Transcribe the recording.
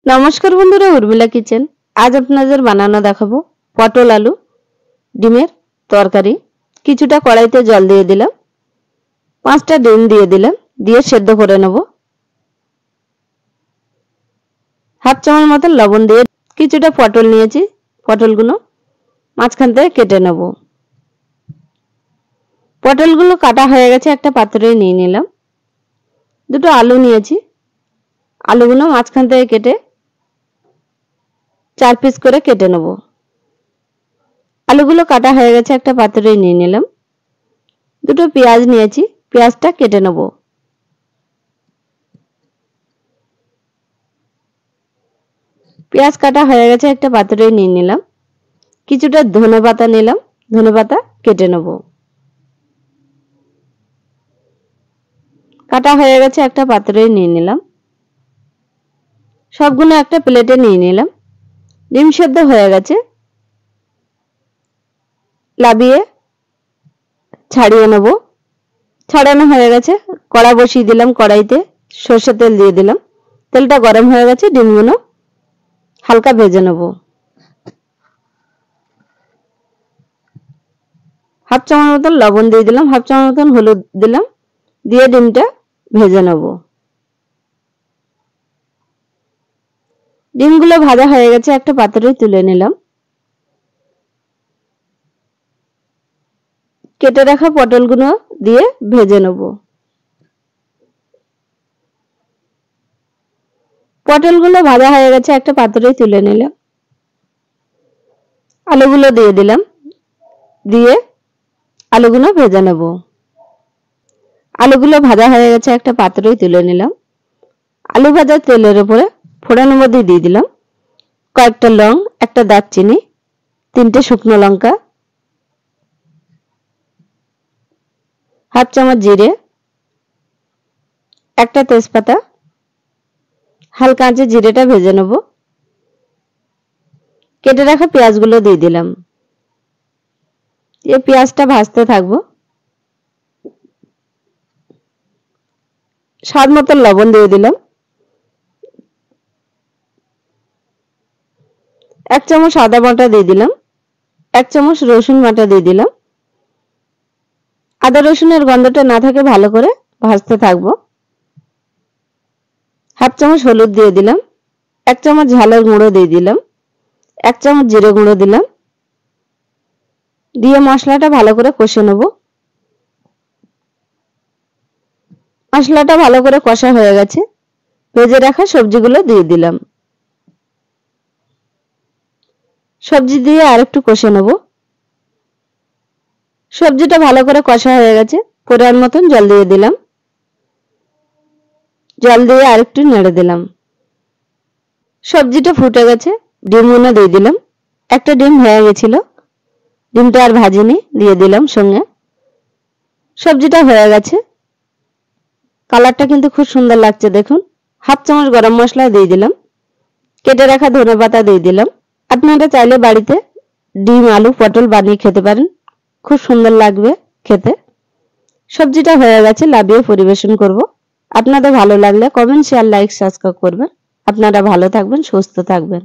नमस्कार बंधुरा उर्मिला किचेन। आज आपनादेर बानानो देखाबो पटल आलू डिमेर तरकारी। किछुटा कड़ाईते जल दिए दिलाम, 5टा डिम दिए दिलाम, दिए सेদ্ধ करे नेब। हाफ चामच मतो लवण दिए किछुटा पटल नियेछि, पटलगुलो माझखान थेके केटे नेब। पटलगुलो काटा हये गेछे, एकटा पात्रे निये निलाम। दुटो आलू नियेछि, आलूगुलो माझखान थेके केटे 4 पिस करे केटे नेब। आलूगुलो काटा हये गेछे, एकटा पात्रे निये निलाम। दुटो पेंयाज नियेछि, पेंयाजटा केटे नेब। पेंयाज काटा हये गेछे, एकटा पात्रे निये निलाम। किछुटा धने पाता निलाम, धने पाता केटे नेब। काटा हये गेछे, एकटा पात्रे निये निलाम। सबगुलो एकटा प्लेटे निये निलाम। डिम सेদ্ধ हये गेछे, लाबिये छाड़िये नेब। छाड़ानो हये गेछे, कड़ा बसिये दिलाम। कड़ाईते सर्षेर तेल दिये दिलाम। तेलटा गरम हये गेछे, डिमगुलो हालका भेजे नेब। हाफ चामच मतो लवण दिये दिलाम, हाफ चामच मतो हलुद दिलाम, दिये डिमटा भेजे नेब। ডিমগুলো ভাজা হয়ে গেছে, একটা পাত্রে তুলে নিলাম। কেটে রাখা পটলগুলো দিয়ে ভেজে নেব। পটলগুলো ভাজা হয়ে গেছে, একটা পাত্রে তুলে নিলাম। আলুগুলো দিয়ে দিলাম, দিয়ে আলুগুলো ভেজে নেব। আলুগুলো ভাজা হয়ে গেছে, একটা পাত্রে তুলে নিলাম। আলু ভাজা তেলের উপরে ফোড়নের মধ্যে দিয়ে দিলাম কয়েকটা লং, একটা দারচিনি, 3টে শুকনো লঙ্কা, হাফ চামচ জিরে, একটা তেজপাতা। হালকা আঁচে জিরেটা ভেজে নেব। কেটে রাখা পেঁয়াজগুলো দিয়ে দিলাম। এই পেঁয়াজটা ভাজতে থাকবো। স্বাদ মতো লবণ দিয়ে দিলাম। 1 চামচ আদা বাটা দিয়ে দিলাম। 1 চামচ রসুন বাটা দিয়ে দিলাম। আদা রসুনের গন্ধটা না থাকে ভালো করে ভাজতে থাকবো। হাফ চামচ হলুদ দিয়ে দিলাম। 1 চামচ ঝালের গুঁড়ো দিয়ে দিলাম। 1 চামচ জিরে গুঁড়ো দিলাম। দিয়ে মশলাটা ভালো করে কষে নেব। মশলাটা ভালো করে কষা হয়ে গেছে, ভেজে রাখা সবজিগুলো দিয়ে দিলাম। সবজি দিয়ে আরেকটু কষে নেব। সবজিটা ভালো করে কষা হয়ে গেছে, পরিমাণ মতন জল দিয়ে দিলাম। জল দিয়ে আরেকটু নেড়ে দিলাম। সবজিটা ফুটে গেছে, ডিমগুলো দিয়ে দিলাম। একটা ডিম হয়ে গেছিল, ডিমটা আর ভাজিনি, দিয়ে দিলাম সঙ্গে। সবজিটা হয়ে গেছে, কালারটা কিন্তু খুব সুন্দর লাগছে দেখুন। হাফ চামচ গরম মশলা দিয়ে দিলাম। কেটে রাখা ধনেপাতা দিয়ে দিলাম। আপনারা চাইলে বাড়িতে ডিম আলু পটল বানিয়ে খেতে পারেন, খুব সুন্দর লাগবে খেতে। সবজিটা হয়ে গেছে, নামিয়ে পরিবেশন করব। আপনাদের ভালো লাগলে কমেন্ট, শেয়ার, লাইক, সাবস্ক্রাইব করবেন। আপনারা ভালো থাকবেন, সুস্থ থাকবেন।